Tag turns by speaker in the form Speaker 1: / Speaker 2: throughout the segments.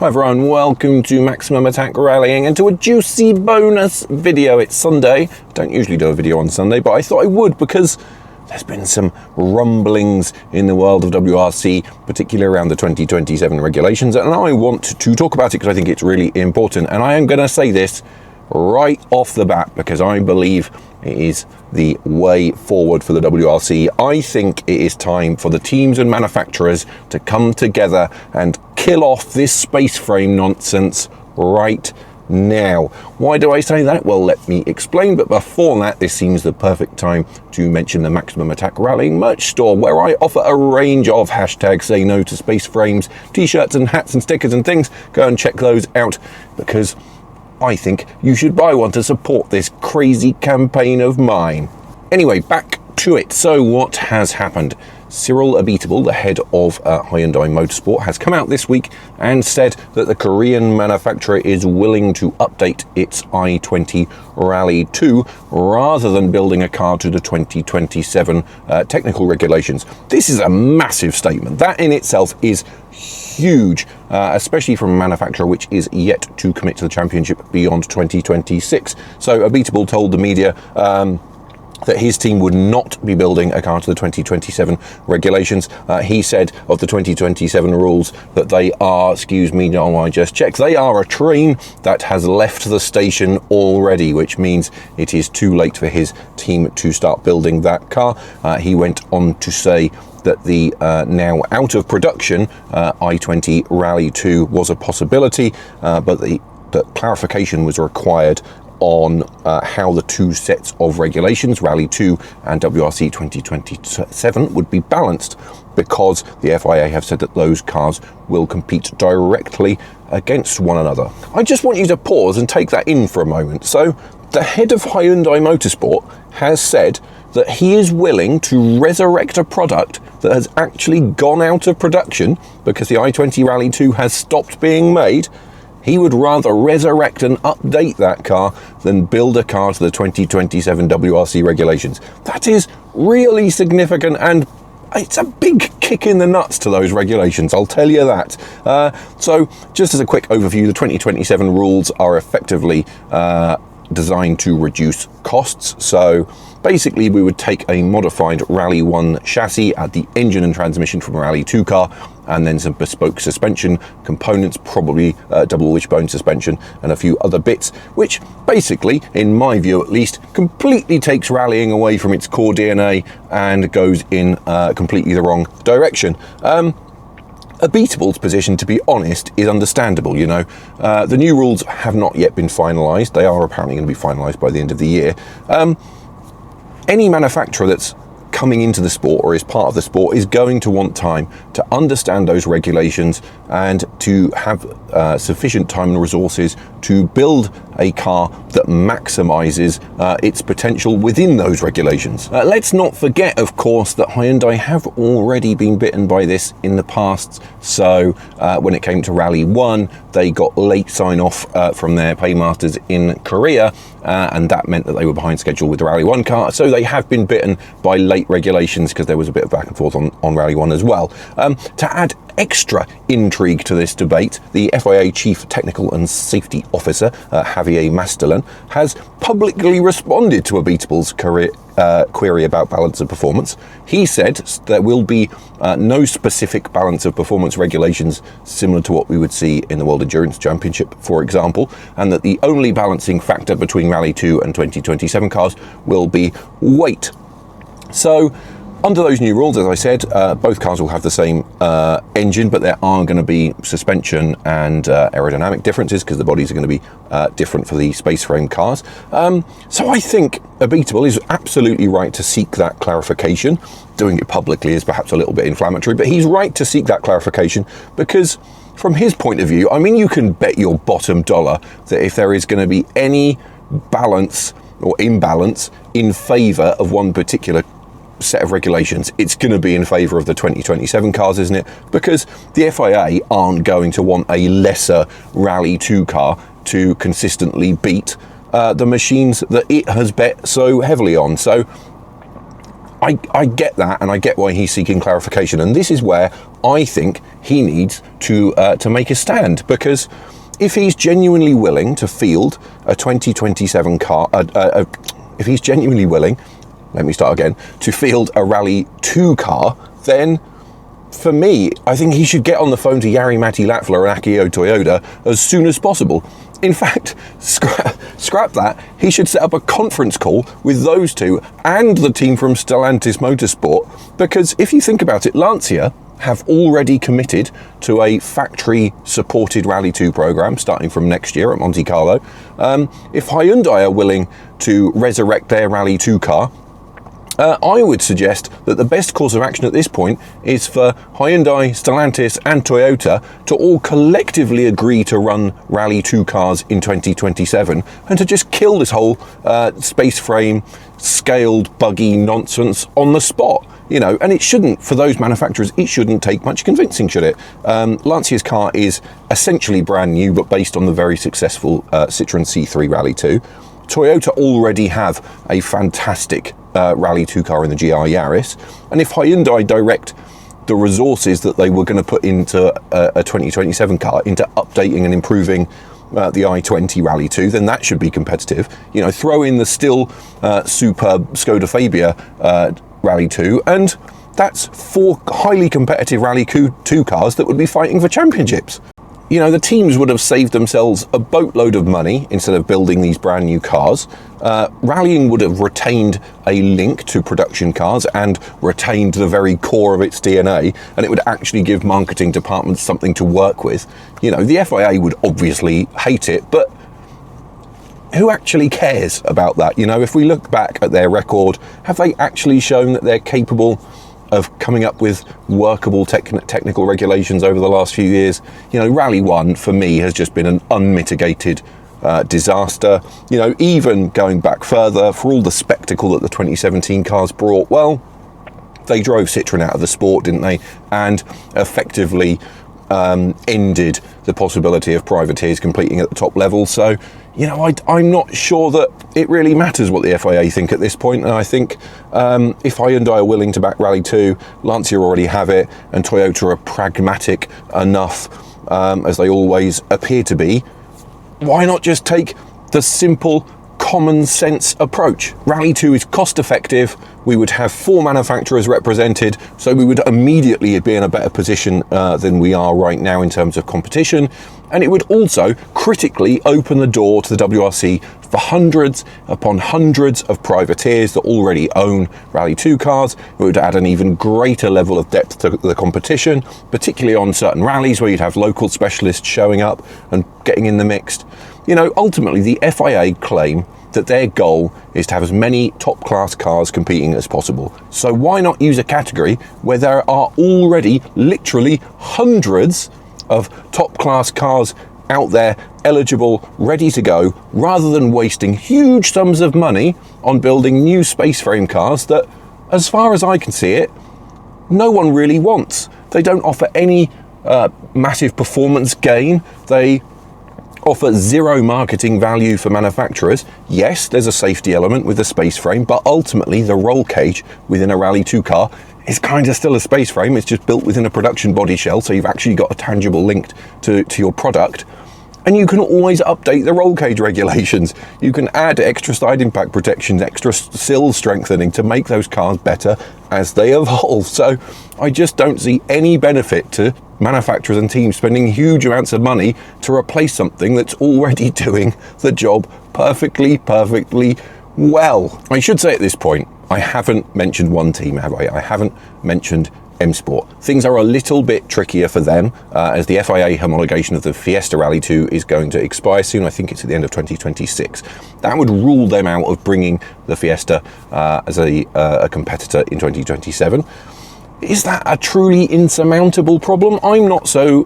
Speaker 1: Hi everyone, welcome to Maximum Attack Rallying and to a juicy bonus video. It's Sunday. I don't usually do a video on Sunday, but I thought I would because there's been some rumblings in the world of WRC, particularly around the 2027 regulations, and I want to talk about it because I think it's really important. And I am going to say this right off the bat because I believe it is the way forward for the WRC. I think it is time for the teams and manufacturers to come together and kill off this space frame nonsense right now. Why do I say that? Well, let me explain, but before that, this seems the perfect time to mention the Maximum Attack Rallying merch store, where I offer a range of hashtags say no to space frames, t-shirts and hats and stickers and things. Go and check those out because I think you should buy one to support this crazy campaign of mine. Anyway, back to it. So what has happened? Cyril Abiteboul, the head of Hyundai Motorsport, has come out this week and said that the Korean manufacturer is willing to update its i20 Rally 2 rather than building a car to the 2027 technical regulations. This is a massive statement. That in itself is huge, especially from a manufacturer which is yet to commit to the championship beyond 2026. So Abiteboul told the media that his team would not be building a car to the 2027 regulations. He said of the 2027 rules that they are, excuse me, no, I just checked, they are a train that has left the station already, which means it is too late for his team to start building that car. He went on to say that the now out of production i20 Rally 2 was a possibility, but that clarification was required on how the two sets of regulations, Rally 2 and WRC 2027, would be balanced, because the FIA have said that those cars will compete directly against one another. I just want you to pause and take that in for a moment. So the head of Hyundai Motorsport has said that he is willing to resurrect a product that has actually gone out of production because the i20 Rally 2 has stopped being made. He would rather resurrect and update that car than build a car to the 2027 WRC regulations. That is really significant, and it's a big kick in the nuts to those regulations, I'll tell you that. So just as a quick overview, the 2027 rules are effectively designed to reduce costs. So basically we would take a modified Rally 1 chassis, add the engine and transmission from a Rally 2 car, and then some bespoke suspension components, probably double wishbone suspension and a few other bits, which basically, in my view at least, completely takes rallying away from its core DNA and goes in completely the wrong direction. Abiteboul's position, to be honest, is understandable. You know, the new rules have not yet been finalised. They are apparently going to be finalised by the end of the year. Any manufacturer that's coming into the sport or is part of the sport is going to want time to understand those regulations and to have sufficient time and resources to build a car that maximizes its potential within those regulations. Let's not forget, of course, that Hyundai have already been bitten by this in the past. So when it came to Rally 1, they got late sign-off from their paymasters in Korea, and that meant that they were behind schedule with the Rally 1 car. So they have been bitten by late regulations because there was a bit of back and forth on Rally 1 as well. To add extra intrigue to this debate, the FIA Chief Technical and Safety Officer, Javier Mastellan, has publicly responded to Abiteboul's query about balance of performance. He said there will be no specific balance of performance regulations similar to what we would see in the World Endurance Championship, for example, and that the only balancing factor between Rally 2 and 2027 cars will be weight. So under those new rules, as I said, both cars will have the same engine, but there are going to be suspension and aerodynamic differences because the bodies are going to be different for the space frame cars. So I think Abiteboul is absolutely right to seek that clarification. Doing it publicly is perhaps a little bit inflammatory, but he's right to seek that clarification because from his point of view, I mean, you can bet your bottom dollar that if there is going to be any balance or imbalance in favour of one particular set of regulations, it's going to be in favour of the 2027 cars, isn't it? Because the FIA aren't going to want a lesser Rally 2 car to consistently beat the machines that it has bet so heavily on. So I get that, and I get why he's seeking clarification. And this is where I think he needs to make a stand, because if he's genuinely willing to field a 2027 car, if he's genuinely willing, let me start again, to field a Rally 2 car, then for me, I think he should get on the phone to Jari-Matti Latvala and Akio Toyoda as soon as possible. In fact, scrap that. He should set up a conference call with those two and the team from Stellantis Motorsport, because if you think about it, Lancia have already committed to a factory-supported Rally 2 program starting from next year at Monte Carlo. If Hyundai are willing to resurrect their Rally 2 car, I would suggest that the best course of action at this point is for Hyundai, Stellantis and Toyota to all collectively agree to run Rally 2 cars in 2027 and to just kill this whole space frame, scaled, buggy nonsense on the spot. You know, and it shouldn't, for those manufacturers, it shouldn't take much convincing, should it? Lancia's car is essentially brand new, but based on the very successful Citroën C3 Rally 2. Toyota already have a fantastic Rally 2 car in the GR Yaris, and if Hyundai direct the resources that they were going to put into a 2027 car into updating and improving the i20 Rally 2, then that should be competitive. You know, throw in the still superb Skoda Fabia Rally 2, and that's 4 highly competitive Rally 2 cars that would be fighting for championships. You know, the teams would have saved themselves a boatload of money instead of building these brand new cars. Rallying would have retained a link to production cars and retained the very core of its DNA, and it would actually give marketing departments something to work with. You know, the FIA would obviously hate it, but who actually cares about that? You know, if we look back at their record, have they actually shown that they're capable of coming up with workable technical regulations over the last few years? You know, Rally 1 for me has just been an unmitigated disaster. You know, even going back further, for all the spectacle that the 2017 cars brought, well, they drove Citroën out of the sport, didn't they? And effectively ended the possibility of privateers competing at the top level. So, you know, I'm not sure that it really matters what the FIA think at this point. And I think if Hyundai are willing to back Rally 2, Lancia already have it, and Toyota are pragmatic enough, as they always appear to be, why not just take the simple common sense approach? Rally 2 is cost effective. We would have 4 manufacturers represented, so we would immediately be in a better position than we are right now in terms of competition. And it would also critically open the door to the WRC for hundreds upon hundreds of privateers that already own Rally 2 cars. It would add an even greater level of depth to the competition, particularly on certain rallies where you'd have local specialists showing up and getting in the mix. You know, ultimately the FIA claim that their goal is to have as many top-class cars competing as possible. So why not use a category where there are already literally hundreds of top-class cars out there eligible, ready to go, rather than wasting huge sums of money on building new space frame cars that, as far as I can see it, no one really wants. They don't offer any massive performance gain. They offer zero marketing value for manufacturers. Yes, there's a safety element with the space frame, but ultimately the roll cage within a Rally 2 car is kind of still a space frame. It's just built within a production body shell, so you've actually got a tangible link to your product. And you can always update the roll cage regulations. You can add extra side impact protections, extra sill strengthening to make those cars better as they evolve. So I just don't see any benefit to manufacturers and teams spending huge amounts of money to replace something that's already doing the job perfectly well. I should say at this point, I haven't mentioned one team, have I? I haven't mentioned M Sport. Things are a little bit trickier for them as the FIA homologation of the Fiesta Rally 2 is going to expire soon. I think it's at the end of 2026. That would rule them out of bringing the Fiesta as a competitor in 2027. Is that a truly insurmountable problem? I'm not so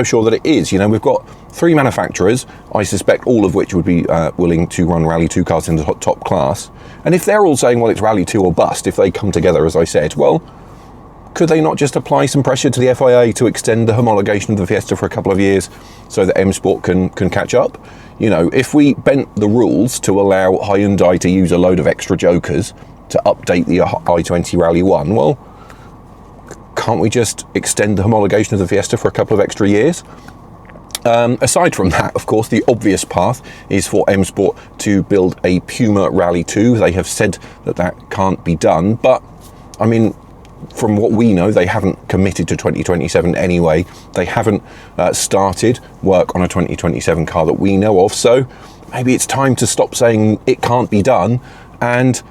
Speaker 1: sure that it is. You know, we've got 3 manufacturers, I suspect all of which would be willing to run Rally 2 cars in the top class. And if they're all saying, well, it's Rally 2 or bust, if they come together, as I said, well, could they not just apply some pressure to the FIA to extend the homologation of the Fiesta for a couple of years so that M Sport can catch up? You know, if we bent the rules to allow Hyundai to use a load of extra jokers to update the i20 Rally 1. Well, can't we just extend the homologation of the Fiesta for a couple of extra years? Aside from that, of course, the obvious path is for M Sport to build a Puma Rally 2. They have said that that can't be done, but I mean, from what we know, they haven't committed to 2027 anyway. They haven't started work on a 2027 car that we know of, so maybe it's time to stop saying it can't be done and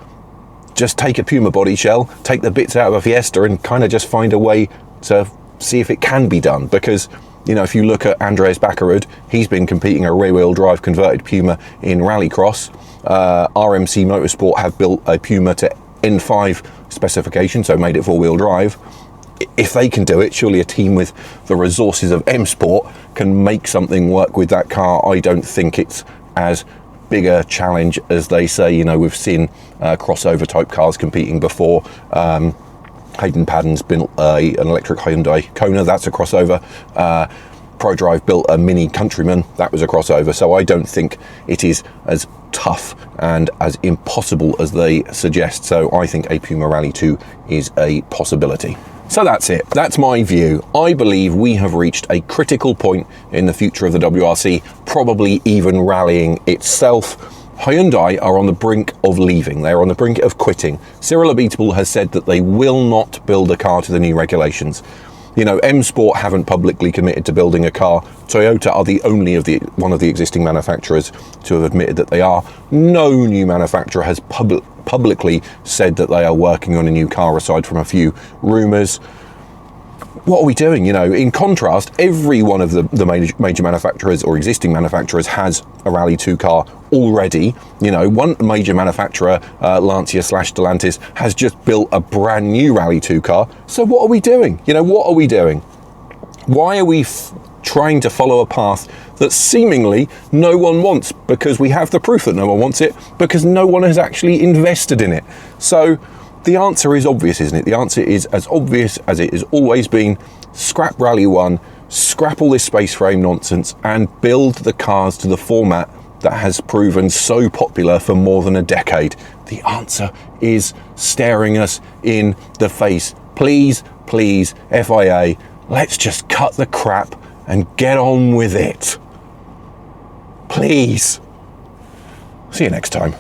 Speaker 1: just take a Puma body shell, take the bits out of a Fiesta and kind of just find a way to see if it can be done. Because, you know, if you look at Andreas Bakkerud, he's been competing a rear-wheel drive converted Puma in Rallycross. RMC Motorsport have built a Puma to N5 specification, so made it four-wheel drive. If they can do it, surely a team with the resources of M Sport can make something work with that car. I don't think it's as big a challenge as they say. You know, we've seen crossover type cars competing before. Hayden Paddon's built an electric Hyundai Kona, that's a crossover. ProDrive built a Mini Countryman, that was a crossover. So I don't think it is as tough and as impossible as they suggest. So I think a Puma Rally 2 is a possibility. So that's it. That's my view. I believe we have reached a critical point in the future of the WRC, probably even rallying itself. Hyundai are on the brink of leaving. They're on the brink of quitting. Cyril Abiteboul has said that they will not build a car to the new regulations. You know, M Sport haven't publicly committed to building a car. Toyota are the only one of the existing manufacturers to have admitted that they are. No new manufacturer has publicly said that they are working on a new car, aside from a few rumours. What are we doing? You know, in contrast, every one of the major manufacturers or existing manufacturers has a Rally 2 car already. You know, one major manufacturer, Lancia / Stellantis, has just built a brand new Rally 2 car. So what are we doing? You know, what are we doing? Why are we trying to follow a path that seemingly no one wants? Because we have the proof that no one wants it, because no one has actually invested in it. So the answer is obvious, isn't it? The answer is as obvious as it has always been. Scrap Rally 1, scrap all this space frame nonsense, and build the cars to the format that has proven so popular for more than a decade. The answer is staring us in the face. Please, please, FIA, let's just cut the crap and get on with it. Please. See you next time.